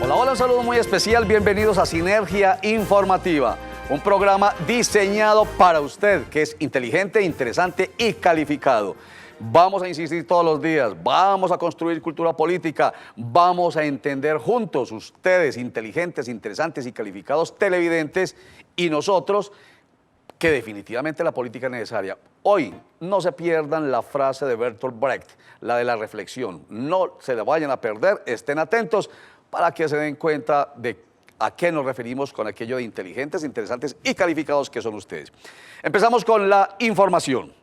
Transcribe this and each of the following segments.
Hola, hola, un saludo muy especial. Bienvenidos a Sinergia Informativa, un programa diseñado para usted, que es inteligente, interesante y calificado. Vamos a insistir todos los días, vamos a construir cultura política, vamos a entender juntos, ustedes inteligentes, interesantes y calificados televidentes, y nosotros, que definitivamente la política es necesaria. Hoy no se pierdan la frase de Bertolt Brecht, la de la reflexión. No se la vayan a perder, estén atentos para que se den cuenta de a qué nos referimos con aquello de inteligentes, interesantes y calificados que son ustedes. Empezamos con la información.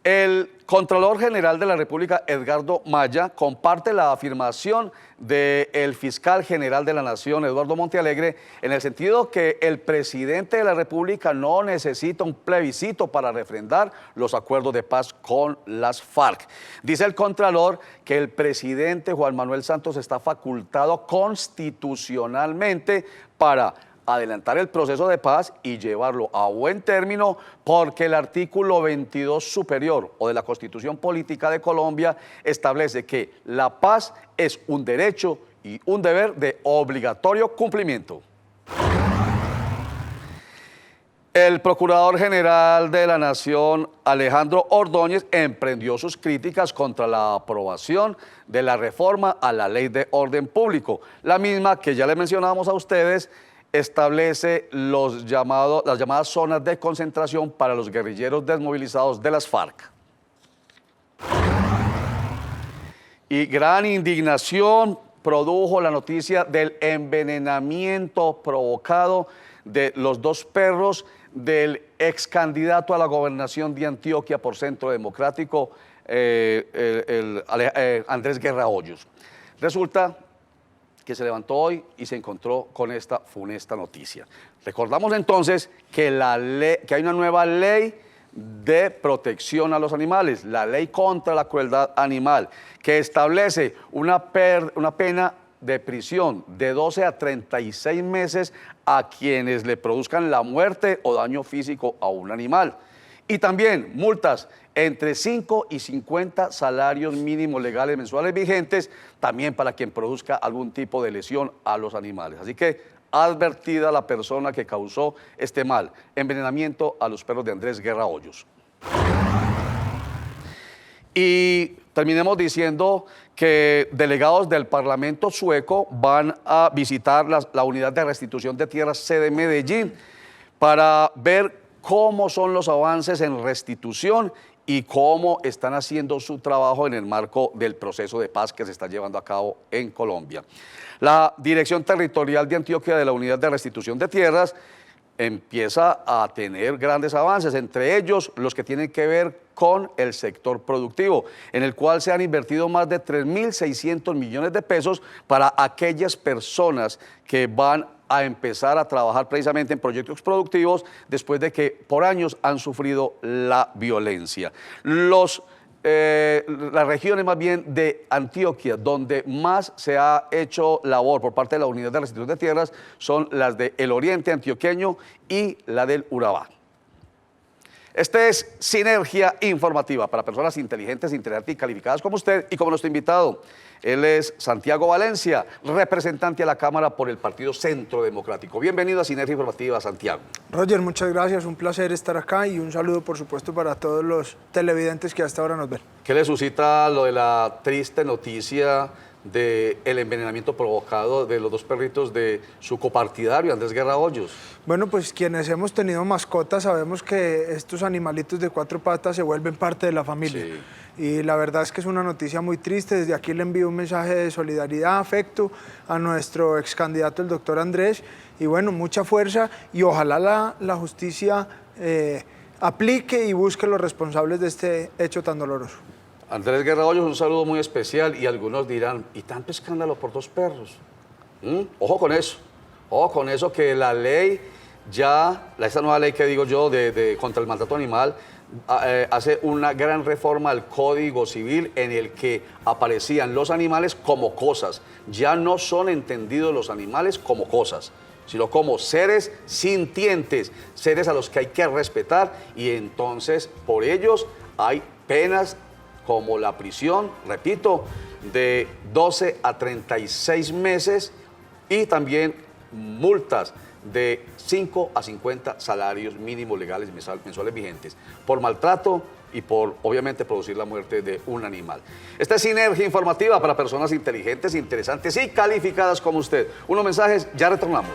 El Contralor General de la República, Edgardo Maya, comparte la afirmación del Fiscal General de la Nación, Eduardo Montealegre, en el sentido que el presidente de la República no necesita un plebiscito para refrendar los acuerdos de paz con las FARC. Dice el Contralor que el presidente Juan Manuel Santos está facultado constitucionalmente para adelantar el proceso de paz y llevarlo a buen término, porque el artículo 22 superior o de la Constitución Política de Colombia establece que la paz es un derecho y un deber de obligatorio cumplimiento. El Procurador General de la Nación, Alejandro Ordóñez, emprendió sus críticas contra la aprobación de la reforma a la Ley de Orden Público, la misma que ya le mencionábamos a ustedes, establece las llamadas zonas de concentración para los guerrilleros desmovilizados de las FARC. Y gran indignación produjo la noticia del envenenamiento provocado de los dos perros del ex candidato a la gobernación de Antioquia por Centro Democrático, Andrés Guerra Hoyos. Resulta que se levantó hoy y se encontró con esta funesta noticia. Recordamos entonces que hay una nueva ley de protección a los animales, la ley contra la crueldad animal, que establece una pena de prisión de 12 a 36 meses a quienes le produzcan la muerte o daño físico a un animal. Y también multas entre 5 y 50 salarios mínimos legales mensuales vigentes, también para quien produzca algún tipo de lesión a los animales. Así que advertida la persona que causó este mal, envenenamiento a los perros de Andrés Guerra Hoyos. Y terminemos diciendo que delegados del Parlamento sueco van a visitar la unidad de restitución de tierras sede Medellín para ver cómo son los avances en restitución y cómo están haciendo su trabajo en el marco del proceso de paz que se está llevando a cabo en Colombia. La Dirección Territorial de Antioquia de la Unidad de Restitución de Tierras empieza a tener grandes avances, entre ellos los que tienen que ver con el sector productivo, en el cual se han invertido más de 3.600 millones de pesos para aquellas personas que van a empezar a trabajar precisamente en proyectos productivos después de que por años han sufrido la violencia. Las regiones más bien de Antioquia, donde más se ha hecho labor por parte de la Unidad de Restitución de Tierras, son las del Oriente Antioqueño y la del Urabá. Este es Sinergia Informativa para personas inteligentes, interesantes y calificadas como usted y como nuestro invitado. Él es Santiago Valencia, representante a la Cámara por el Partido Centro Democrático. Bienvenido a Sinergia Informativa, Santiago. Roger, muchas gracias, un placer estar acá y un saludo, por supuesto, para todos los televidentes que hasta ahora nos ven. ¿Qué le suscita lo de la triste noticia del envenenamiento provocado de los dos perritos de su copartidario, Andrés Guerra Hoyos? Bueno, pues quienes hemos tenido mascotas sabemos que estos animalitos de cuatro patas se vuelven parte de la familia. Sí. Y la verdad es que es una noticia muy triste. Desde aquí le envío un mensaje de solidaridad, afecto a nuestro ex candidato, el doctor Andrés. Y bueno, mucha fuerza y ojalá la justicia aplique y busque los responsables de este hecho tan doloroso. Andrés Guerra Hoyos, un saludo muy especial, y algunos dirán, ¿y tanto escándalo por dos perros? Ojo con eso que la ley esta nueva ley que digo yo contra el maltrato animal hace una gran reforma al Código Civil en el que aparecían los animales como cosas. Ya no son entendidos los animales como cosas, sino como seres sintientes, seres a los que hay que respetar, y entonces por ellos hay penas como la prisión, repito, de 12 a 36 meses y también multas de 5 a 50 salarios mínimos legales mensuales vigentes por maltrato y por, obviamente, producir la muerte de un animal. Esta es Sinergia Informativa para personas inteligentes, interesantes y calificadas como usted. Unos mensajes, ya retornamos.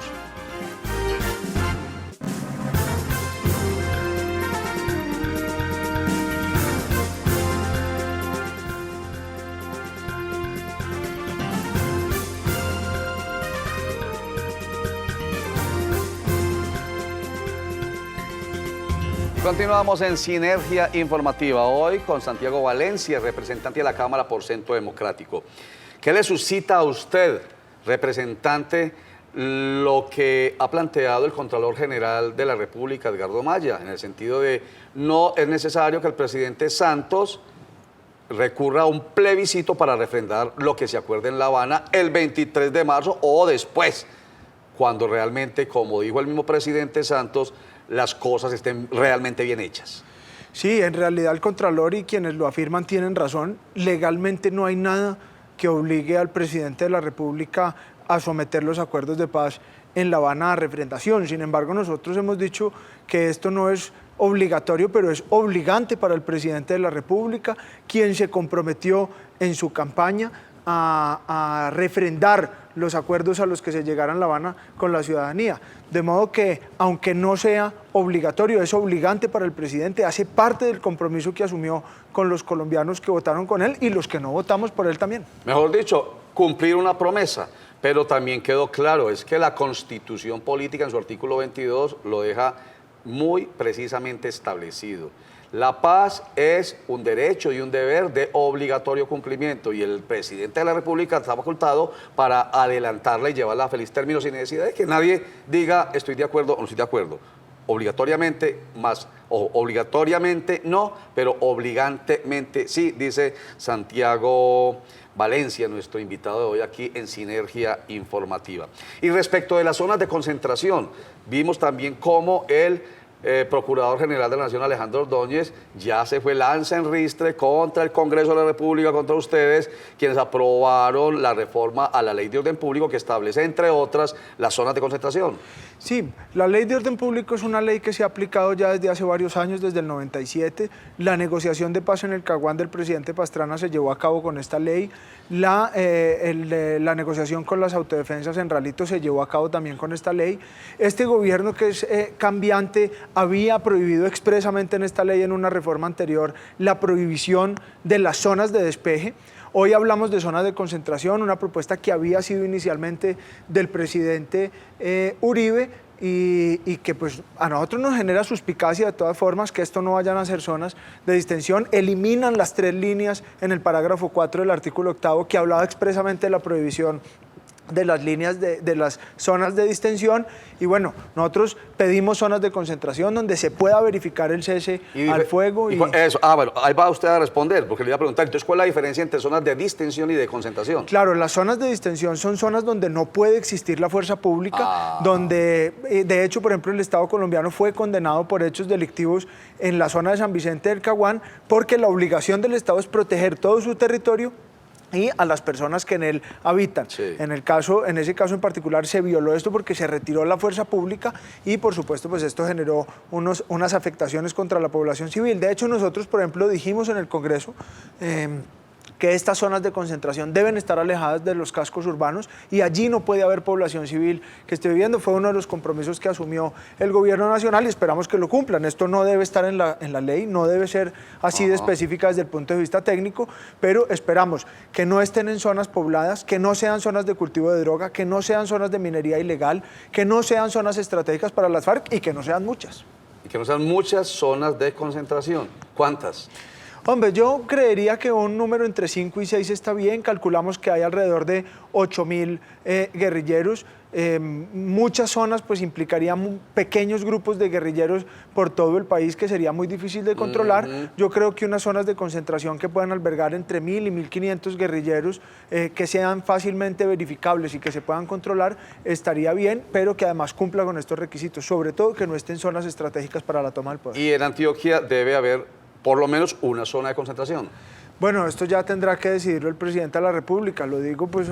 Continuamos en Sinergia Informativa, hoy con Santiago Valencia, representante de la Cámara por Centro Democrático. ¿Qué le suscita a usted, representante, lo que ha planteado el Contralor General de la República, Edgardo Maya, en el sentido de no es necesario que el presidente Santos recurra a un plebiscito para refrendar lo que se acuerde en La Habana el 23 de marzo o después, cuando realmente, como dijo el mismo presidente Santos, las cosas estén realmente bien hechas? Sí, en realidad el Contralor y quienes lo afirman tienen razón. Legalmente no hay nada que obligue al presidente de la República a someter los acuerdos de paz en La Habana a refrendación. Sin embargo, nosotros hemos dicho que esto no es obligatorio, pero es obligante para el presidente de la República, quien se comprometió en su campaña a refrendar los acuerdos a los que se llegaran en La Habana con la ciudadanía. De modo que, aunque no sea obligatorio, es obligante para el presidente, hace parte del compromiso que asumió con los colombianos que votaron con él y los que no votamos por él también. Mejor dicho, cumplir una promesa, pero también quedó claro, es que la Constitución Política en su artículo 22 lo deja muy precisamente establecido. La paz es un derecho y un deber de obligatorio cumplimiento y el presidente de la República está facultado para adelantarla y llevarla a feliz término sin necesidad de que nadie diga estoy de acuerdo o no estoy de acuerdo. Obligatoriamente más, o obligatoriamente no, pero obligantemente sí, dice Santiago Valencia, nuestro invitado de hoy aquí en Sinergia Informativa. Y respecto de las zonas de concentración, vimos también cómo el Procurador General de la Nación, Alejandro Ordóñez, ya se fue lanza en ristre contra el Congreso de la República, contra ustedes, quienes aprobaron la reforma a la Ley de Orden Público que establece, entre otras, las zonas de concentración. Sí, la Ley de Orden Público es una ley que se ha aplicado ya desde hace varios años, desde el 97. La negociación de paz en el Caguán del presidente Pastrana se llevó a cabo con esta ley. La negociación con las autodefensas en Ralito se llevó a cabo también con esta ley. Este gobierno, que es cambiante, había prohibido expresamente en esta ley, en una reforma anterior, la prohibición de las zonas de despeje. Hoy hablamos de zonas de concentración, una propuesta que había sido inicialmente del presidente Uribe y que pues a nosotros nos genera suspicacia de todas formas que esto no vayan a ser zonas de distensión. Eliminan las 3 líneas en el parágrafo 4 del artículo 8 que hablaba expresamente de la prohibición de las líneas de las zonas de distensión y bueno, nosotros pedimos zonas de concentración donde se pueda verificar el cese al fuego. Eso, bueno, ahí va usted a responder, porque le iba a preguntar, entonces, ¿cuál es la diferencia entre zonas de distensión y de concentración? Claro, las zonas de distensión son zonas donde no puede existir la fuerza pública, donde, de hecho, por ejemplo, el Estado colombiano fue condenado por hechos delictivos en la zona de San Vicente del Caguán, porque la obligación del Estado es proteger todo su territorio y a las personas que en él habitan. Sí. En ese caso en particular se violó esto porque se retiró la fuerza pública y por supuesto pues esto generó unas afectaciones contra la población civil. De hecho nosotros, por ejemplo, dijimos en el Congreso que estas zonas de concentración deben estar alejadas de los cascos urbanos y allí no puede haber población civil que esté viviendo. Fue uno de los compromisos que asumió el gobierno nacional y esperamos que lo cumplan. Esto no debe estar en la ley, no debe ser así de específica desde el punto de vista técnico, pero esperamos que no estén en zonas pobladas, que no sean zonas de cultivo de droga, que no sean zonas de minería ilegal, que no sean zonas estratégicas para las FARC y que no sean muchas. Y que no sean muchas zonas de concentración. ¿Cuántas? Hombre, yo creería que un número entre 5 y 6 está bien. Calculamos que hay alrededor de 8.000 guerrilleros. Muchas zonas pues implicarían pequeños grupos de guerrilleros por todo el país que sería muy difícil de controlar. Yo creo que unas zonas de concentración que puedan albergar entre 1.000 y 1.500 guerrilleros que sean fácilmente verificables y que se puedan controlar estaría bien, pero que además cumpla con estos requisitos, sobre todo que no estén zonas estratégicas para la toma del poder. Y en Antioquia debe haber por lo menos una zona de concentración. Bueno, esto ya tendrá que decidirlo el presidente de la República, lo digo pues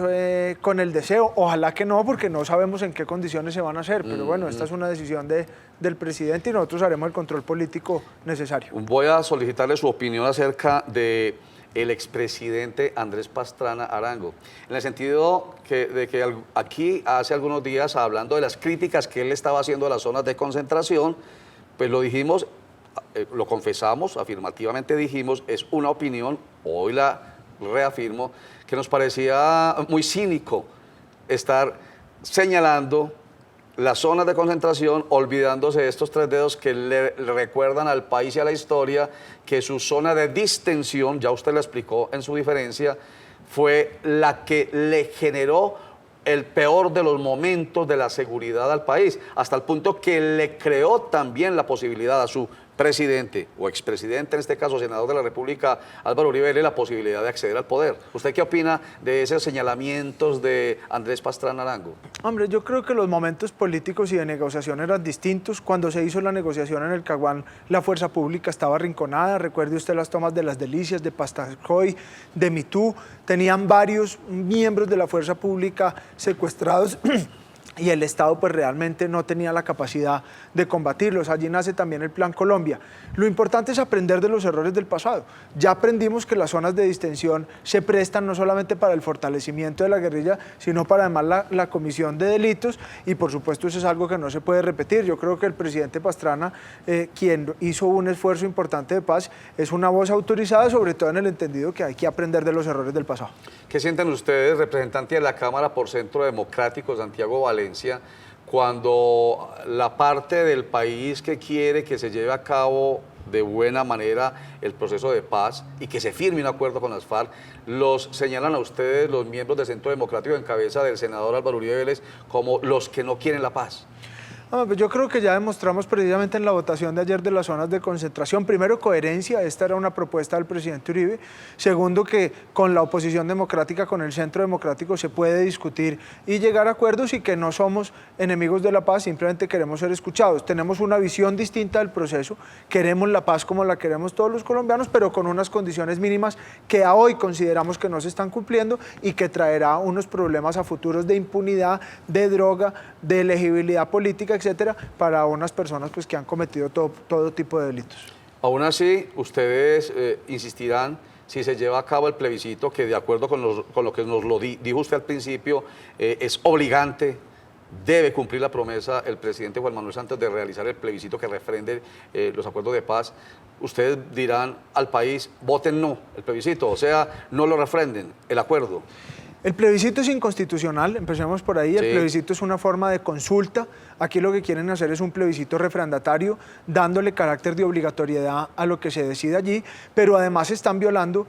con el deseo, ojalá que no, porque no sabemos en qué condiciones se van a hacer, pero bueno, esta es una decisión del presidente y nosotros haremos el control político necesario. Voy a solicitarle su opinión acerca de el expresidente Andrés Pastrana Arango, en el sentido de que aquí hace algunos días, hablando de las críticas que él estaba haciendo a las zonas de concentración, pues lo dijimos, lo confesamos, afirmativamente dijimos, es una opinión, hoy la reafirmo, que nos parecía muy cínico estar señalando las zonas de concentración, olvidándose de estos tres dedos que le recuerdan al país y a la historia que su zona de distensión, ya usted lo explicó en su diferencia, fue la que le generó el peor de los momentos de la seguridad al país, hasta el punto que le creó también la posibilidad a su presidente o expresidente, en este caso senador de la República, Álvaro Uribe Vélez, la posibilidad de acceder al poder. ¿Usted qué opina de esos señalamientos de Andrés Pastrana Arango? Hombre, yo creo que los momentos políticos y de negociación eran distintos. Cuando se hizo la negociación en el Caguán, la fuerza pública estaba arrinconada. Recuerde usted las tomas de Las Delicias, de Pastacoy, de Mitú. Tenían varios miembros de la fuerza pública secuestrados y el Estado pues realmente no tenía la capacidad de combatirlos. Allí nace también el Plan Colombia. Lo importante es aprender de los errores del pasado. Ya aprendimos que las zonas de distensión se prestan no solamente para el fortalecimiento de la guerrilla, sino para además la comisión de delitos, y por supuesto eso es algo que no se puede repetir. Yo creo que el presidente Pastrana, quien hizo un esfuerzo importante de paz, es una voz autorizada, sobre todo en el entendido que hay que aprender de los errores del pasado. ¿Qué sienten ustedes, representante de la Cámara por Centro Democrático, Santiago Valencia, cuando la parte del país que quiere que se lleve a cabo de buena manera el proceso de paz y que se firme un acuerdo con las FARC, los señalan a ustedes, los miembros del Centro Democrático en cabeza del senador Álvaro Uribe Vélez, como los que no quieren la paz? Pues yo creo que ya demostramos precisamente en la votación de ayer de las zonas de concentración, primero, coherencia, esta era una propuesta del presidente Uribe; segundo, que con la oposición democrática, con el Centro Democrático, se puede discutir y llegar a acuerdos, y que no somos enemigos de la paz, simplemente queremos ser escuchados. Tenemos una visión distinta del proceso, queremos la paz como la queremos todos los colombianos, pero con unas condiciones mínimas que a hoy consideramos que no se están cumpliendo y que traerá unos problemas a futuros de impunidad, de droga, de elegibilidad política, etcétera, para unas personas pues que han cometido todo tipo de delitos. Aún así, ustedes insistirán, si se lleva a cabo el plebiscito, que de acuerdo con lo que nos lo dijo usted al principio, es obligante, debe cumplir la promesa el presidente Juan Manuel Santos de realizar el plebiscito que refrende los acuerdos de paz. Ustedes dirán al país, voten no el plebiscito, o sea, no lo refrenden, el acuerdo. El plebiscito es inconstitucional, empecemos por ahí. El Sí. plebiscito es una forma de consulta. Aquí lo que quieren hacer es un plebiscito refrendatario, dándole carácter de obligatoriedad a lo que se decide allí, pero además están violando,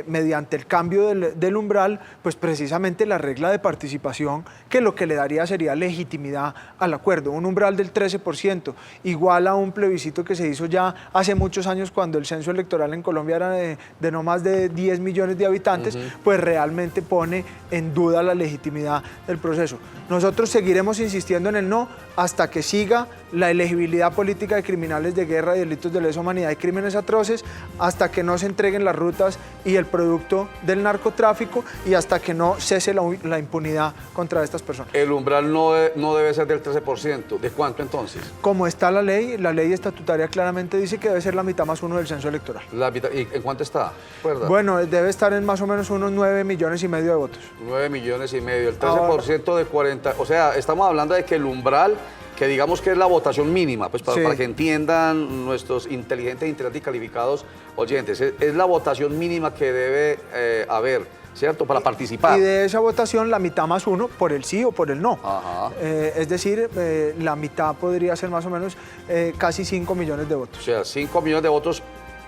mediante el cambio del umbral, pues precisamente la regla de participación, que lo que le daría sería legitimidad al acuerdo. Un umbral del 13%, igual a un plebiscito que se hizo ya hace muchos años, cuando el censo electoral en Colombia era de no más de 10 millones de habitantes, pues realmente pone en duda la legitimidad del proceso. Nosotros seguiremos insistiendo en el no hasta que siga la elegibilidad política de criminales de guerra y delitos de lesa humanidad y crímenes atroces, hasta que no se entreguen las rutas y el producto del narcotráfico, y hasta que no cese la impunidad contra estas personas. El umbral no debe ser del 13%. ¿De cuánto entonces? Como está la ley estatutaria claramente dice que debe ser la mitad más uno del censo electoral. ¿Y en cuánto está? ¿Recuerda? Bueno, debe estar en más o menos unos 9,5 millones de votos. 9,5 millones, el 13% de 40, o sea, estamos hablando de que el umbral, que digamos que es la votación mínima, pues para que entiendan nuestros inteligentes, integrantes y calificados oyentes, es la votación mínima que debe haber, ¿cierto? Para participar. Y de esa votación, la mitad más uno por el sí o por el no. Ajá. Es decir, la mitad podría ser más o menos casi 5 millones de votos. O sea, 5 millones de votos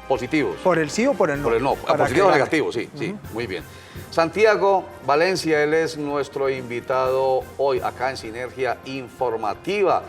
positivos. ¿Por el sí o por el no? Por el no, positivo o negativo, sí, sí, muy bien. Santiago Valencia, él es nuestro invitado hoy acá en Sinergia Informativa.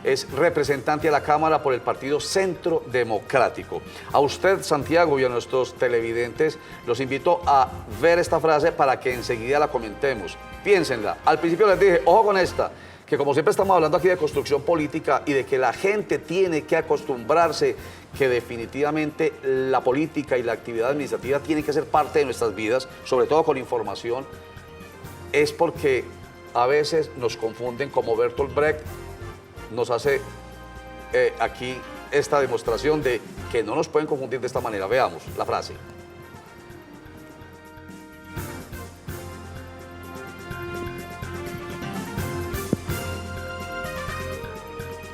Es representante de la Cámara por el Partido Centro Democrático. A usted, Santiago, y a nuestros televidentes, los invito a ver esta frase para que enseguida la comentemos. Piénsenla. Al principio les dije, ojo con esta, que como siempre estamos hablando aquí de construcción política y de que la gente tiene que acostumbrarse que definitivamente la política y la actividad administrativa tienen que ser parte de nuestras vidas, sobre todo con información, es porque a veces nos confunden, como Bertolt Brecht nos hace aquí esta demostración de que no nos pueden confundir de esta manera. Veamos la frase.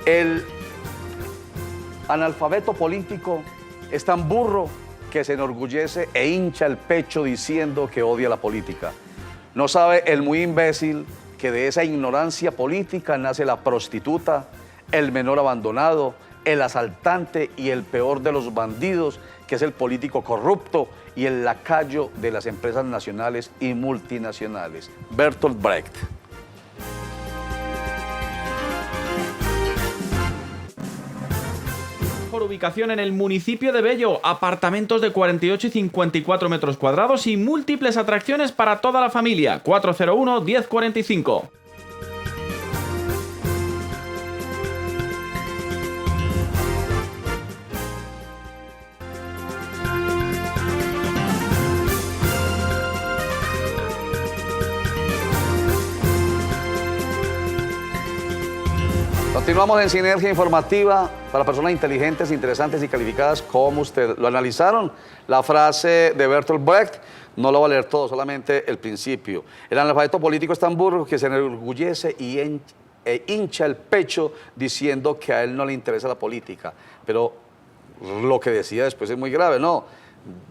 El analfabeto político es tan burro que se enorgullece e hincha el pecho diciendo que odia la política. No sabe el muy imbécil que de esa ignorancia política nace la prostituta, el menor abandonado, el asaltante y el peor de los bandidos, que es el político corrupto y el lacayo de las empresas nacionales y multinacionales. Bertolt Brecht. Por ubicación en el municipio de Bello, apartamentos de 48 y 54 metros cuadrados y múltiples atracciones para toda la familia. 401-1045. Continuamos en Sinergia Informativa para personas inteligentes, interesantes y calificadas como usted. ¿Lo analizaron? La frase de Bertolt Brecht, no lo voy a leer todo, solamente el principio. El analfabeto político es tan burro que se enorgullece e hincha el pecho diciendo que a él no le interesa la política. Pero lo que decía después es muy grave, ¿no?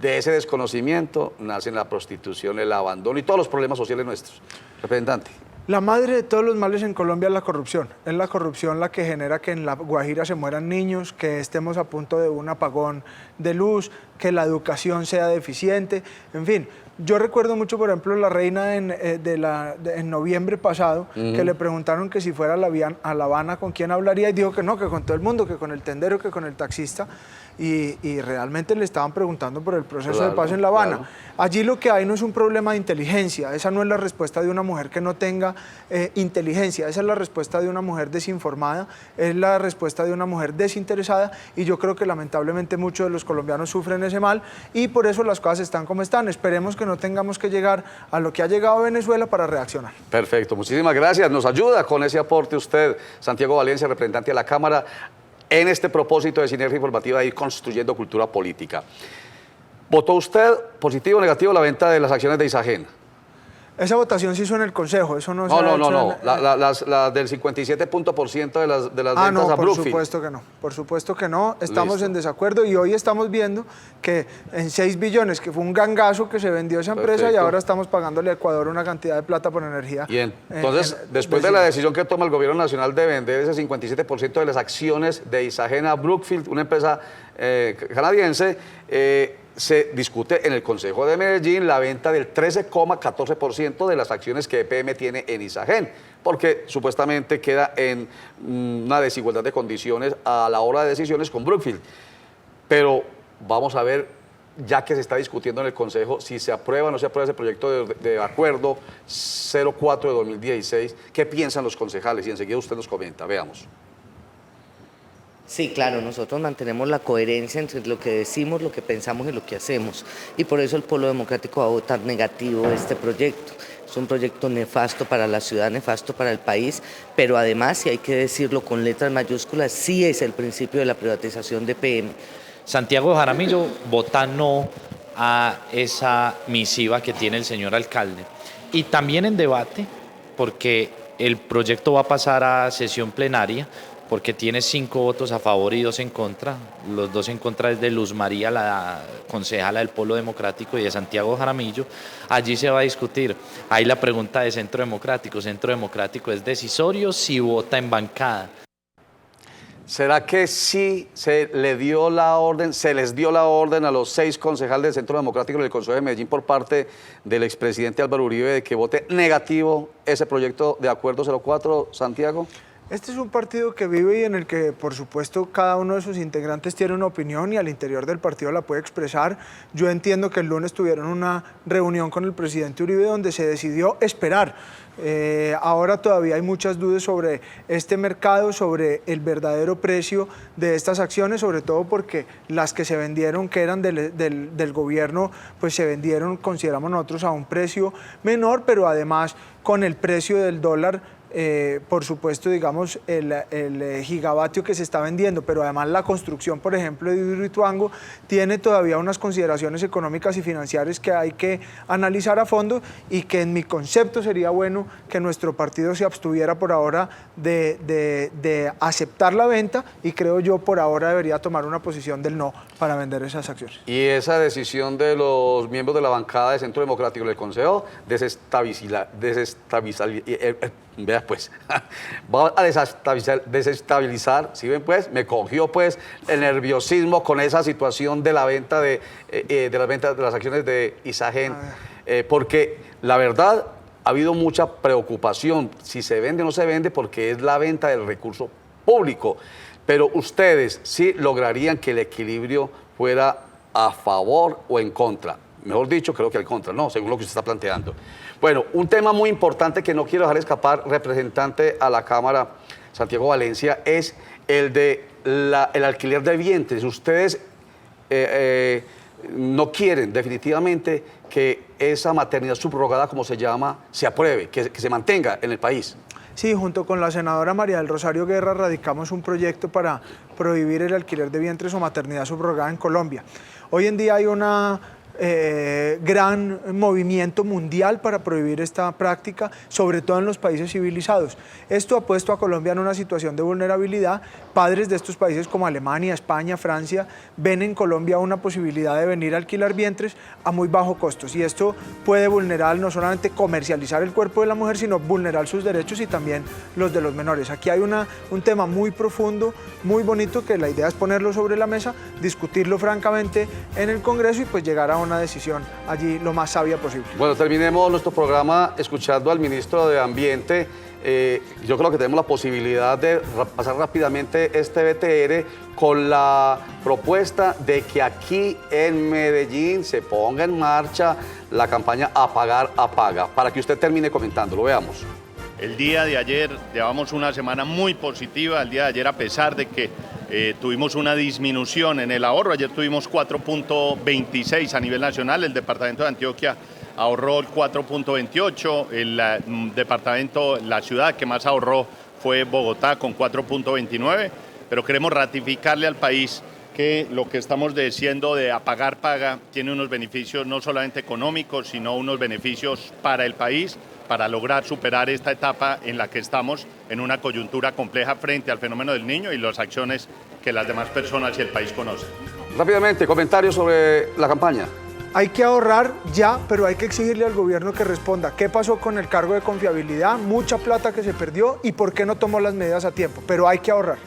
De ese desconocimiento nacen la prostitución, el abandono y todos los problemas sociales nuestros. Representante. La madre de todos los males en Colombia es la corrupción. Es la corrupción la que genera que en La Guajira se mueran niños, que estemos a punto de un apagón de luz, que la educación sea deficiente, en fin. Yo recuerdo mucho, por ejemplo, la reina en noviembre pasado, que le preguntaron que si fuera a La Habana con quién hablaría y dijo que no, que con todo el mundo, que con el tendero, que con el taxista. Y realmente le estaban preguntando por el proceso de paz en La Habana. Claro. Allí lo que hay no es un problema de inteligencia, esa no es la respuesta de una mujer que no tenga inteligencia, esa es la respuesta de una mujer desinformada, es la respuesta de una mujer desinteresada y yo creo que lamentablemente muchos de los colombianos sufren ese mal y por eso las cosas están como están. Esperemos que no tengamos que llegar a lo que ha llegado a Venezuela para reaccionar. Perfecto, muchísimas gracias. Nos ayuda con ese aporte usted, Santiago Valencia, representante de la Cámara, en este propósito de Sinergia Informativa de ir construyendo cultura política. ¿Votó usted positivo o negativo la venta de las acciones de Isagen? Esa votación se hizo en el Consejo, eso no se ha hecho. No. La del 57% de las ventas a Brookfield. Por supuesto que no, por supuesto que no. Estamos en desacuerdo y hoy estamos viendo que en 6 billones, que fue un gangazo que se vendió esa empresa y ahora estamos pagándole a Ecuador una cantidad de plata por energía. Y entonces, después de la decisión que toma el gobierno nacional de vender ese 57% de las acciones de Isagen a Brookfield, una empresa canadiense, se discute en el Consejo de Medellín la venta del 13,14% de las acciones que EPM tiene en Isagen, porque supuestamente queda en una desigualdad de condiciones a la hora de decisiones con Brookfield. Pero vamos a ver, ya que se está discutiendo en el Consejo, si se aprueba o no se aprueba ese proyecto de acuerdo 04 de 2016, ¿qué piensan los concejales? Y enseguida usted nos comenta, veamos. Sí, claro, nosotros mantenemos la coherencia entre lo que decimos, lo que pensamos y lo que hacemos. Y por eso el Polo Democrático va a votar negativo este proyecto. Es un proyecto nefasto para la ciudad, nefasto para el país, pero además, y hay que decirlo con letras mayúsculas, sí es el principio de la privatización de EPM. Santiago Jaramillo vota no a esa misiva que tiene el señor alcalde. Y también en debate, porque el proyecto va a pasar a sesión plenaria, porque tiene 5 votos a favor y 2 en contra. Los 2 en contra es de Luz María, la concejala del Polo Democrático, y de Santiago Jaramillo. Allí se va a discutir. Ahí la pregunta de Centro Democrático. Centro Democrático es decisorio si vota en bancada. ¿Será que sí se les dio la orden a los 6 concejales del Centro Democrático del Consejo de Medellín por parte del expresidente Álvaro Uribe de que vote negativo ese proyecto de acuerdo 04, Santiago? Este es un partido que vive y en el que, por supuesto, cada uno de sus integrantes tiene una opinión y al interior del partido la puede expresar. Yo entiendo que el lunes tuvieron una reunión con el presidente Uribe donde se decidió esperar. Ahora todavía hay muchas dudas sobre este mercado, sobre el verdadero precio de estas acciones, sobre todo porque las que se vendieron, que eran del gobierno, pues se vendieron, consideramos nosotros, a un precio menor, pero además con el precio del dólar, por supuesto, digamos, el gigavatio que se está vendiendo, pero además la construcción, por ejemplo, de Hidroituango tiene todavía unas consideraciones económicas y financieras que hay que analizar a fondo y que en mi concepto sería bueno que nuestro partido se abstuviera por ahora de aceptar la venta y creo yo por ahora debería tomar una posición del no para vender esas acciones. Y esa decisión de los miembros de la bancada de Centro Democrático del Consejo vea pues, va a desestabilizar, ¿sí ven pues? Me cogió pues el nerviosismo con esa situación de la venta de las acciones de Isagen, porque la verdad ha habido mucha preocupación si se vende o no se vende porque es la venta del recurso público, pero ustedes sí lograrían que el equilibrio fuera a favor o en contra. Mejor dicho, creo que al contra, no, según lo que usted está planteando. Bueno, un tema muy importante que no quiero dejar escapar, representante a la Cámara, Santiago Valencia, es el de el alquiler de vientres. Ustedes no quieren definitivamente que esa maternidad subrogada, como se llama, se apruebe, que se mantenga en el país. Sí, junto con la senadora María del Rosario Guerra radicamos un proyecto para prohibir el alquiler de vientres o maternidad subrogada en Colombia. Hoy en día hay una gran movimiento mundial para prohibir esta práctica, sobre todo en los países civilizados. Esto ha puesto a Colombia en una situación de vulnerabilidad. Padres de estos países como Alemania, España, Francia, ven en Colombia una posibilidad de venir a alquilar vientres a muy bajo costos. Y esto puede vulnerar, no solamente comercializar el cuerpo de la mujer, sino vulnerar sus derechos y también los de los menores. Aquí hay un tema muy profundo, muy bonito, que la idea es ponerlo sobre la mesa, discutirlo francamente en el Congreso y pues llegar a una decisión allí lo más sabia posible. Bueno, terminemos nuestro programa escuchando al ministro de Ambiente. Yo creo que tenemos la posibilidad de pasar rápidamente este BTR con la propuesta de que aquí en Medellín se ponga en marcha la campaña Apagar Apaga, para que usted termine comentándolo. Veamos. El día de ayer llevamos una semana muy positiva. El día de ayer, a pesar de que tuvimos una disminución en el ahorro, ayer tuvimos 4.26 a nivel nacional, el departamento de Antioquia ahorró el 4.28, el departamento, la ciudad que más ahorró fue Bogotá con 4.29, pero queremos ratificarle al país que lo que estamos diciendo de Apagar Paga tiene unos beneficios no solamente económicos, sino unos beneficios para el país, para lograr superar esta etapa en la que estamos en una coyuntura compleja frente al fenómeno del niño y las acciones que las demás personas y el país conocen. Rápidamente, comentarios sobre la campaña. Hay que ahorrar ya, pero hay que exigirle al gobierno que responda. ¿Qué pasó con el cargo de confiabilidad? Mucha plata que se perdió y por qué no tomó las medidas a tiempo. Pero hay que ahorrar.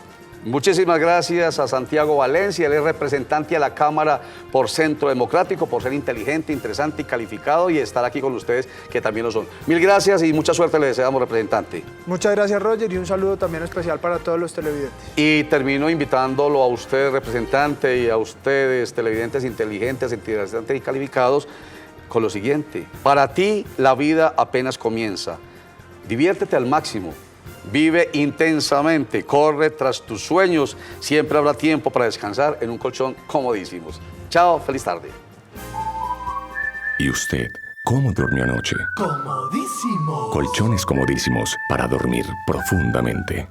Muchísimas gracias a Santiago Valencia, él es representante a la Cámara por Centro Democrático, por ser inteligente, interesante y calificado y estar aquí con ustedes, que también lo son. Mil gracias y mucha suerte le deseamos, representante. Muchas gracias, Roger, y un saludo también especial para todos los televidentes. Y termino invitándolo a usted, representante, y a ustedes, televidentes inteligentes, interesantes y calificados, con lo siguiente. Para ti, la vida apenas comienza. Diviértete al máximo. Vive intensamente, corre tras tus sueños, siempre habrá tiempo para descansar en un colchón comodísimos. Chao, feliz tarde. ¿Y usted cómo durmió anoche? Comodísimo. Colchones comodísimos para dormir profundamente.